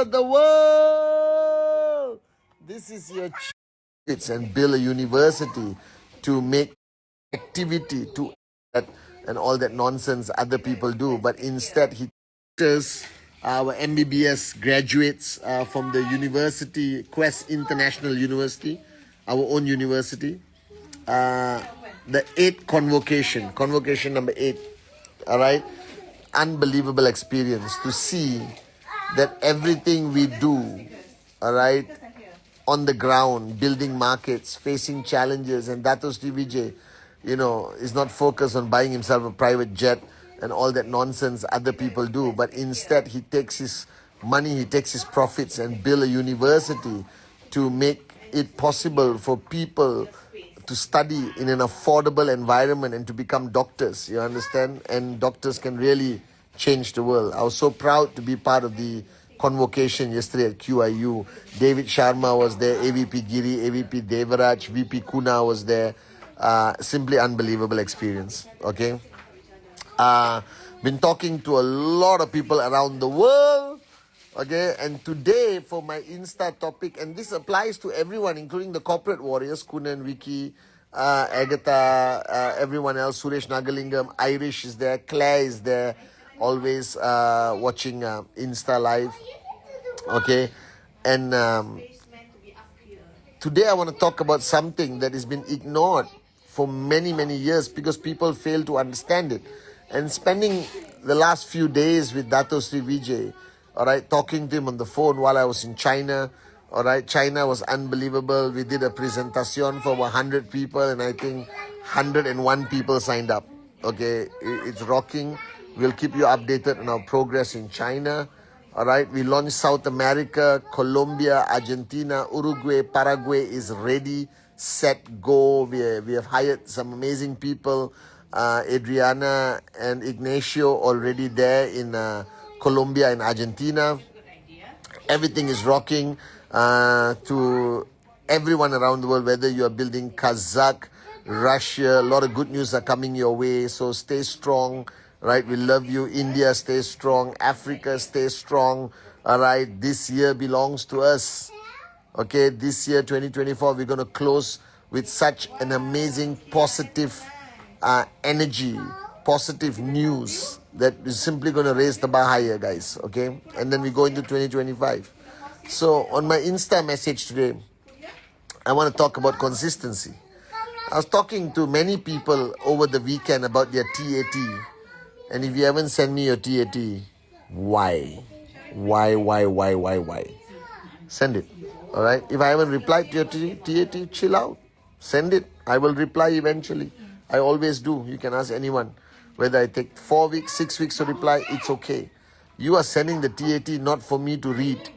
the world. This is your chance and build a university to make activity to that and all that nonsense other people do. But instead, he teaches our MBBS graduates from the university, Quest International University, our own university. The 8th convocation number 8. All right, unbelievable experience to see that everything we do, all right, on the ground, building markets, facing challenges, and Dato Sri Vijay, is not focused on buying himself a private jet and all that nonsense other people do, but instead he takes his money, he takes his profits and build a university to make it possible for people to study in an affordable environment and to become doctors, you understand? And doctors can really change the world. I was so proud to be part of the convocation yesterday at QIU. David Sharma was there, AVP Giri, AVP Devaraj, VP Kuna was there. Simply unbelievable experience, okay? Been talking to a lot of people around the world, okay? And today for my Insta topic, and this applies to everyone, including the corporate warriors, Kunan, Vicky, Agatha, everyone else, Suresh Nagalingam, Irish is there, Claire is there, always watching Insta Live, okay? And today I want to talk about something that has been ignored for many, many years because people fail to understand it. And spending the last few days with Dato Sri Vijay, all right, talking to him on the phone while I was in China, all right, China was unbelievable. We did a presentation for 100 people and I think 101 people signed up, okay? It's rocking. We'll keep you updated on our progress in China, all right? We launched South America, Colombia, Argentina, Uruguay, Paraguay is ready, set, go. We have hired some amazing people. Adriana and Ignacio already there in Colombia and Argentina. Everything is rocking to everyone around the world, whether you are building Kazakh, Russia, a lot of good news are coming your way. So stay strong, right? We love you. India, stay strong. Africa, stay strong. All right, this year belongs to us. Okay, this year, 2024, we're going to close with such an amazing, positive energy, positive news that is simply going to raise the bar higher, guys. Okay, and then we go into 2025. So on my Insta message today, I want to talk about consistency. I was talking to many people over the weekend about their TAT. And if you haven't sent me your TAT, why? Why? Send it. All right. If I haven't replied to your TAT, chill out. Send it. I will reply eventually. I always do. You can ask anyone. Whether I take 4 weeks, 6 weeks to reply, it's okay. You are sending the TAT not for me to read.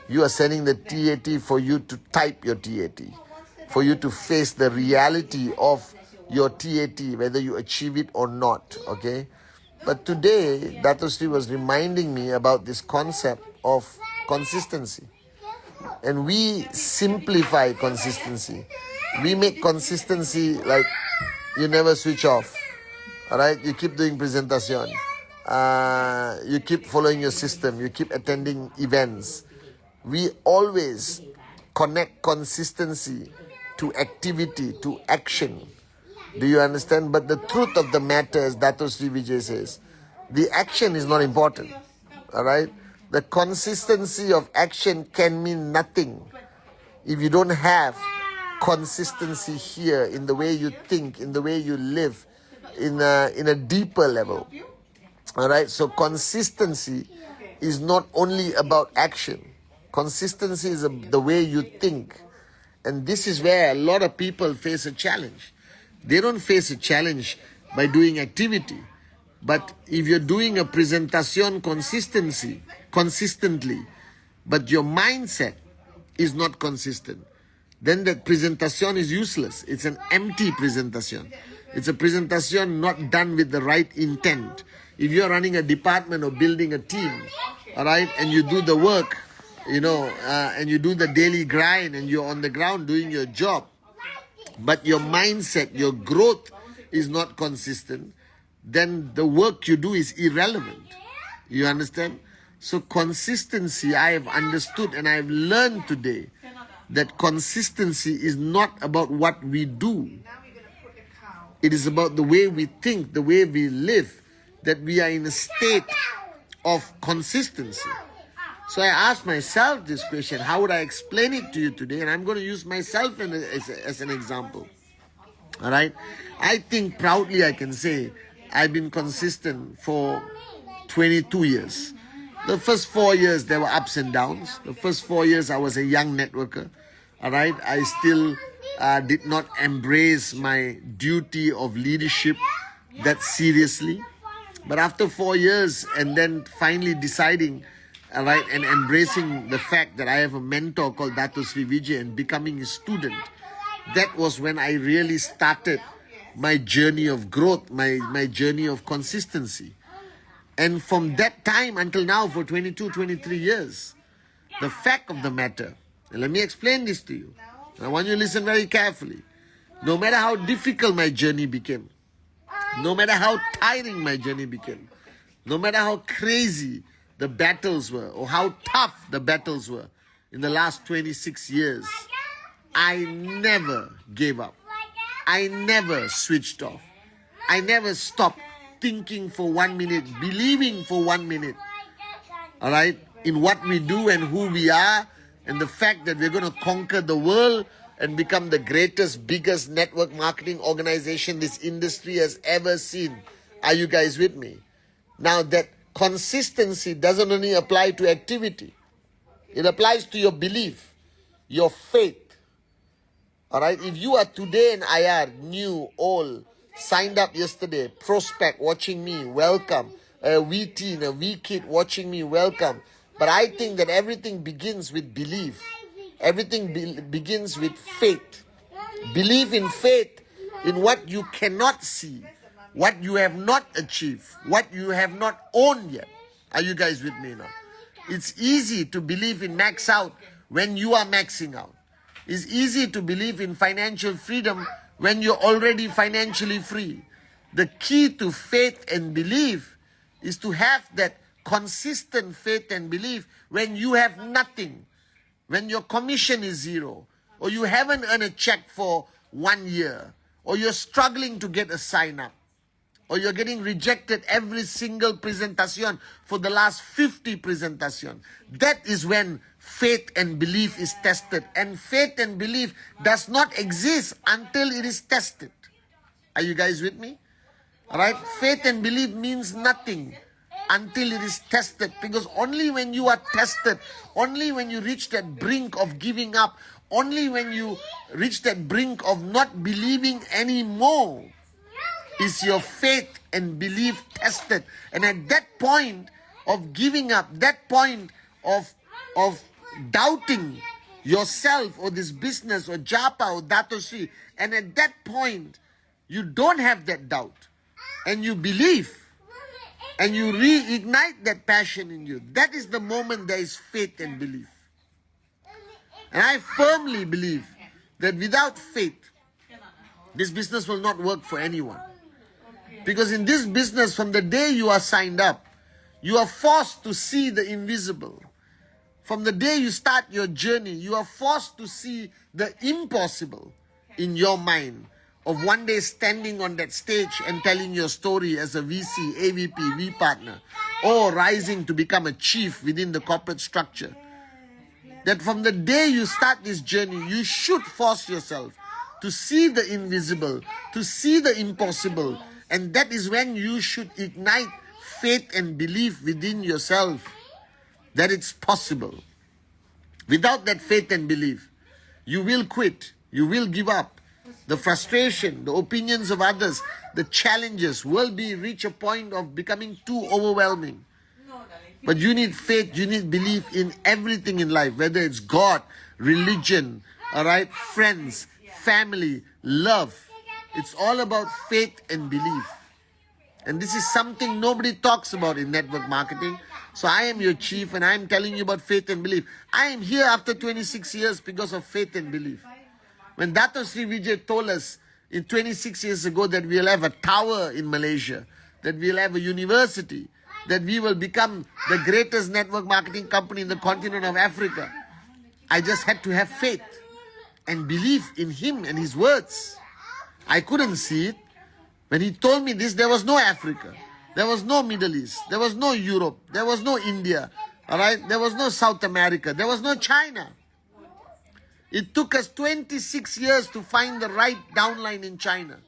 You are sending the TAT for you to type your TAT. For you to face the reality of your TAT, whether you achieve it or not. Okay. But today, Dato Sri was reminding me about this concept of consistency. And we simplify consistency. We make consistency like you never switch off. Alright, you keep doing presentation. You keep following your system. You keep attending events. We always connect consistency to activity, to action. Do you understand? But the truth of the matter, as Dato Sri Vijay says, the action is not important. Alright? The consistency of action can mean nothing if you don't have consistency here in the way you think, in the way you live, in a deeper level. Alright? So consistency is not only about action. Consistency is the way you think. And this is where a lot of people face a challenge. They don't face a challenge by doing activity. But if you're doing a presentation consistently, but your mindset is not consistent, then that presentation is useless. It's an empty presentation. It's a presentation not done with the right intent. If you're running a department or building a team, all right, and you do the work, and you do the daily grind and you're on the ground doing your job, but your mindset, your growth is not consistent, then the work you do is irrelevant. You understand? So consistency, I have understood and I have learned today that consistency is not about what we do. It is about the way we think, the way we live, that we are in a state of consistency. So I asked myself this question, how would I explain it to you today? And I'm going to use myself as an example. All right? I think proudly I can say I've been consistent for 22 years. The first 4 years, there were ups and downs. The first 4 years, I was a young networker. All right? I still did not embrace my duty of leadership that seriously. But after 4 years, and then finally deciding, all right, and embracing the fact that I have a mentor called Dato Sri Vijay and becoming his student, that was when I really started my journey of growth, my journey of consistency. And from that time until now, for 22, 23 years, the fact of the matter, and let me explain this to you. I want you to listen very carefully. No matter how difficult my journey became, no matter how tiring my journey became, no matter how crazy the battles were or how tough the battles were in the last 26 years, I never gave up. I never switched off. I never stopped thinking for 1 minute, believing for 1 minute, all right, in what we do and who we are, and the fact that we're going to conquer the world and become the greatest, biggest network marketing organization this industry has ever seen. Are you guys with me? Now, that consistency doesn't only apply to activity. It applies to your belief, your faith. All right, if you are today in IR, new, old, signed up yesterday, prospect watching me, welcome. A wee teen, a wee kid watching me, welcome. But I think that everything begins with belief. Everything begins with faith. Believe in faith in what you cannot see, what you have not achieved, what you have not owned yet. Are you guys with me now? It's easy to believe in max out when you are maxing out. It's easy to believe in financial freedom when you're already financially free. The key to faith and belief is to have that consistent faith and belief when you have nothing, when your commission is zero, or you haven't earned a check for 1 year, or you're struggling to get a sign up, or you're getting rejected every single presentation for the last 50 presentation. That is when faith and belief is tested. And faith and belief does not exist until it is tested. Are you guys with me? All right? Faith and belief means nothing until it is tested. Because only when you are tested, only when you reach that brink of giving up, only when you reach that brink of not believing anymore, is your faith and belief tested. And at that point of giving up, that point of doubting yourself or this business or Japa or Dato Sri, and at that point you don't have that doubt and you believe and you reignite that passion in you. That is the moment there is faith and belief. And I firmly believe that without faith, this business will not work for anyone. Because in this business, from the day you are signed up, you are forced to see the invisible. From the day you start your journey, you are forced to see the impossible in your mind of one day standing on that stage and telling your story as a VC, AVP, V partner, or rising to become a chief within the corporate structure. That from the day you start this journey, you should force yourself to see the invisible, to see the impossible. And that is when you should ignite faith and belief within yourself that it's possible. Without that faith and belief, you will quit, you will give up. The frustration, the opinions of others, the challenges will reach a point of becoming too overwhelming. But you need faith, you need belief in everything in life, whether it's God, religion, all right, friends, family, love. It's all about faith and belief. And this is something nobody talks about in network marketing. So I am your chief and I am telling you about faith and belief. I am here after 26 years because of faith and belief. When Dato Sri Vijay told us in 26 years ago that we'll have a tower in Malaysia, that we'll have a university, that we will become the greatest network marketing company in the continent of Africa. I just had to have faith and believe in him and his words. I couldn't see it. When he told me this, there was no Africa. There was no Middle East. There was no Europe. There was no India. All right? There was no South America. There was no China. It took us 26 years to find the right downline in China.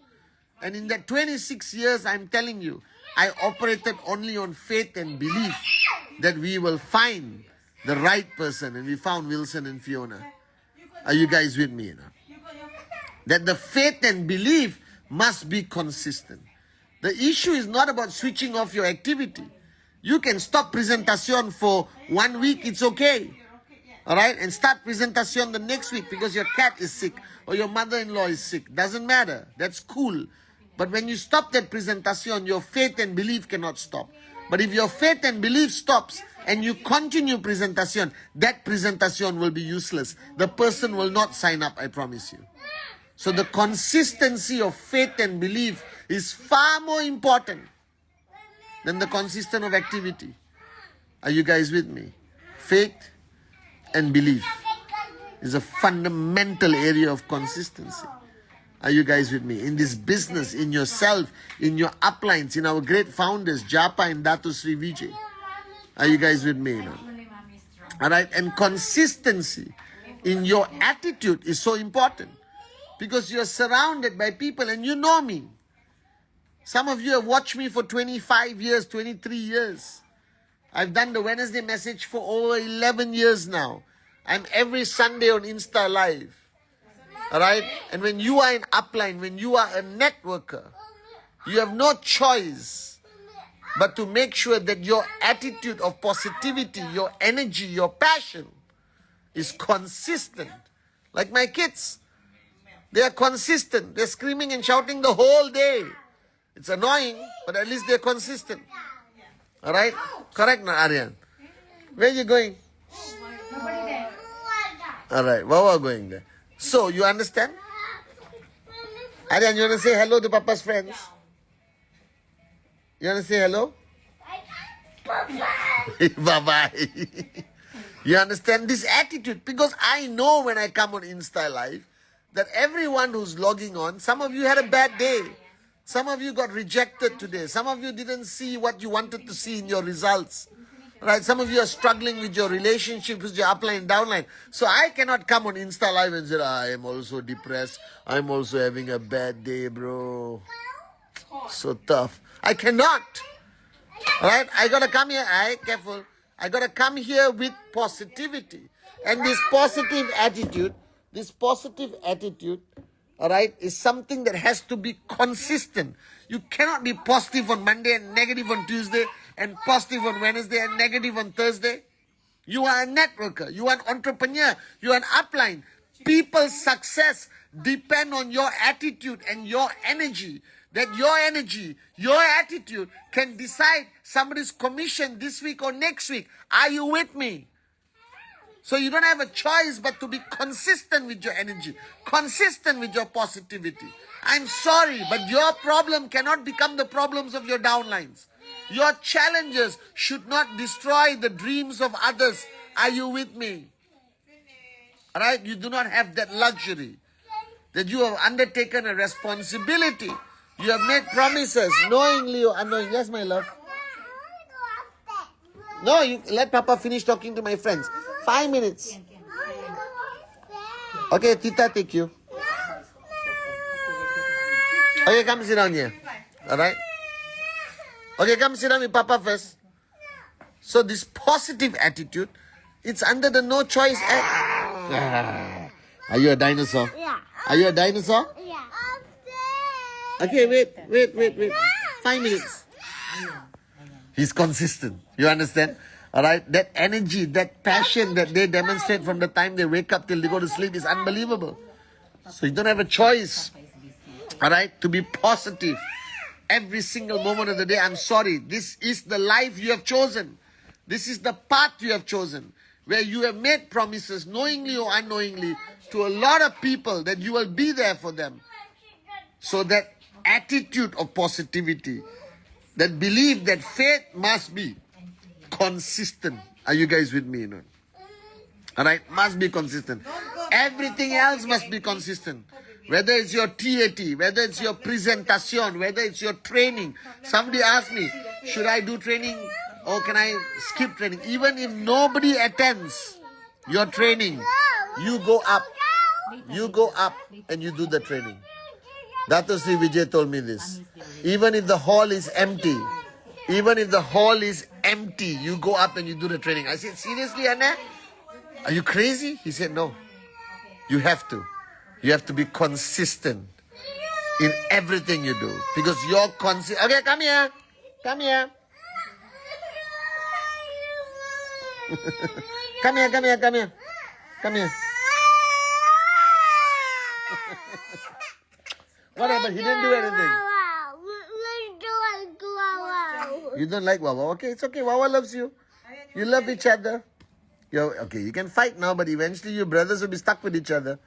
And in that 26 years, I'm telling you, I operated only on faith and belief that we will find the right person. And we found Wilson and Fiona. Are you guys with me now? That the faith and belief must be consistent. The issue is not about switching off your activity. You can stop presentation for 1 week, it's okay. Alright, and start presentation the next week because your cat is sick or your mother-in-law is sick. Doesn't matter, that's cool. But when you stop that presentation, your faith and belief cannot stop. But if your faith and belief stops and you continue presentation, that presentation will be useless. The person will not sign up, I promise you. So the consistency of faith and belief is far more important than the consistency of activity. Are you guys with me? Faith and belief is a fundamental area of consistency. Are you guys with me? In this business, in yourself, in your uplines, in our great founders, Japa and Datu Sri Vijay. Are you guys with me now? Alright, and consistency in your attitude is so important. Because you're surrounded by people and you know me. Some of you have watched me for 25 years, 23 years. I've done the Wednesday message for over 11 years now. I'm every Sunday on Insta Live. Alright? And when you are in upline, when you are a networker, you have no choice but to make sure that your attitude of positivity, your energy, your passion is consistent. Like my kids. They are consistent. They're screaming and shouting the whole day. It's annoying, but at least they're consistent. Alright? Correct now, Aryan? Where are you going? Alright, Wawa going there. So, you understand? Aryan, you want to say hello to Papa's friends? You want to say hello? Bye-bye. You understand this attitude? Because I know when I come on Insta Live, that everyone who's logging on, some of you had a bad day. Some of you got rejected today. Some of you didn't see what you wanted to see in your results. Right? Some of you are struggling with your relationship with your upline and downline. So I cannot come on Insta Live and say, I am also depressed. I'm also having a bad day, bro. So tough. I cannot. Alright? I gotta come here. Careful. I gotta come here with positivity. And this positive attitude, alright, is something that has to be consistent. You cannot be positive on Monday and negative on Tuesday and positive on Wednesday and negative on Thursday. You are a networker. You are an entrepreneur. You are an upline. People's success depend on your attitude and your energy. That your energy, your attitude can decide somebody's commission this week or next week. Are you with me? So you don't have a choice but to be consistent with your energy, consistent with your positivity. I'm sorry, but your problem cannot become the problems of your downlines. Your challenges should not destroy the dreams of others. Are you with me? Alright, you do not have that luxury. That you have undertaken a responsibility. You have made promises, knowingly or unknowingly. Yes, my love. No, you let Papa finish talking to my friends. 5 minutes. Okay, Tita, take you. Okay, come sit down here. Alright? Okay, come sit down with Papa first. So this positive attitude, it's under the no choice act. Are you a dinosaur? Yeah. Are you a dinosaur? Yeah. Okay, wait. 5 minutes. He's consistent. You understand? Alright? That energy, that passion that they demonstrate from the time they wake up till they go to sleep is unbelievable. So you don't have a choice. Alright? To be positive. Every single moment of the day. I'm sorry. This is the life you have chosen. This is the path you have chosen. Where you have made promises, knowingly or unknowingly, to a lot of people that you will be there for them. So that attitude of positivity, that believe that faith must be consistent. Are you guys with me? No? Alright, must be consistent. Everything else must be consistent. Whether it's your TAT, whether it's your presentation, whether it's your training. Somebody asked me, should I do training or can I skip training? Even if nobody attends your training, you go up. You go up and you do the training. Dato Sri Vijay told me this. Even if the hall is empty, you go up and you do the training. I said, seriously, Anna? Are you crazy? He said, no. You have to. You have to be consistent in everything you do. Because you're consistent. Okay, come here. Come here. Come here, come here, come here. Come here. What happened? He didn't do anything. You don't like Wawa? Okay, it's okay. Wawa loves you. You love each other. Okay, you can fight now, but eventually your brothers will be stuck with each other.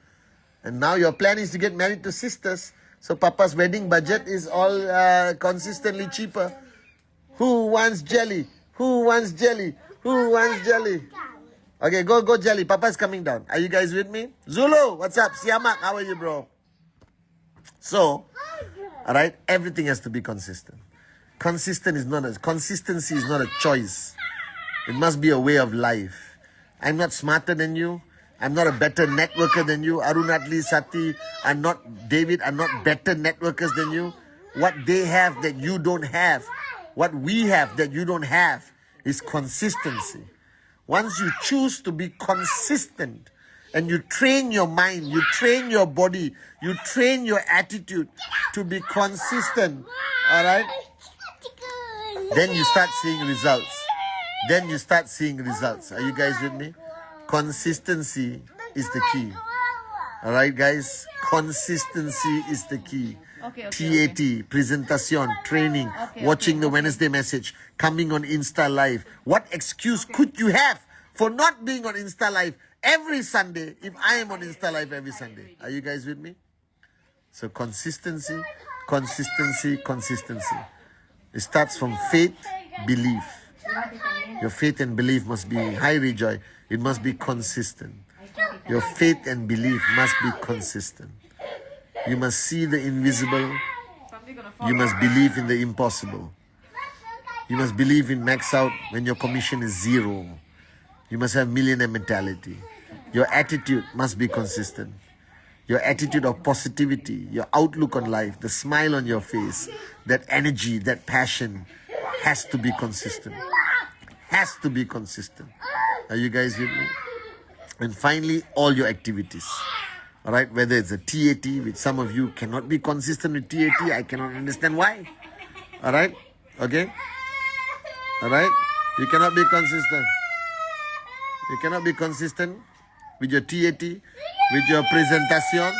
And now your plan is to get married to sisters. So Papa's wedding budget is all consistently cheaper. Who wants jelly? Who wants jelly? Who wants jelly? Okay, go jelly. Papa's coming down. Are you guys with me? Zulu, what's up? Siamak, how are you, bro? So, alright, everything has to be consistent. Consistency is not a choice. It must be a way of life. I'm not smarter than you. I'm not a better networker than you. Arunatli, Sati, David are not better networkers than you. What they have that you don't have, what we have that you don't have, is consistency. Once you choose to be consistent and you train your mind, you train your body, you train your attitude to be consistent, all right? Then you start seeing results. Are you guys with me? Consistency is the key. All right, guys? Consistency is the key. TAT, presentation, training, watching the Wednesday message, coming on Insta Live. What excuse could you have for not being on Insta Live every Sunday if I am on Insta Live every Sunday? Are you guys with me? So consistency. It starts from faith, belief. Your faith and belief must be high, Rejoy. It must be consistent. Your faith and belief must be consistent. You must see the invisible. You must believe in the impossible. You must believe in max out when your commission is zero. You must have millionaire mentality. Your attitude must be consistent. Your attitude of positivity, your outlook on life, the smile on your face, that energy, that passion has to be consistent. Has to be consistent. Are you guys with me? And finally, all your activities. Alright, whether it's a TAT, which some of you cannot be consistent with TAT, I cannot understand why. Alright, okay? Alright, you cannot be consistent. You cannot be consistent with your TAT, with your presentation.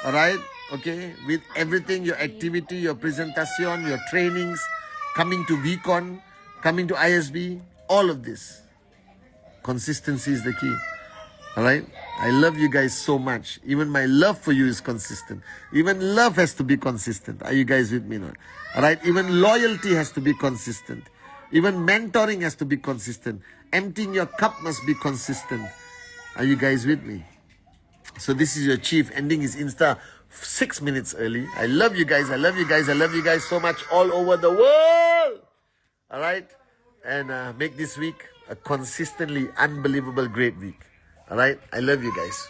Alright, okay? With everything, your activity, your presentation, your trainings, coming to VCon, coming to ISB, all of this. Consistency is the key. Alright? I love you guys so much. Even my love for you is consistent. Even love has to be consistent. Are you guys with me now? Alright? Even loyalty has to be consistent. Even mentoring has to be consistent. Emptying your cup must be consistent. Are you guys with me? So this is your chief ending his Insta 6 minutes early. I love you guys. I love you guys. I love you guys so much all over the world. Alright? And make this week a consistently unbelievable great week. Alright? I love you guys.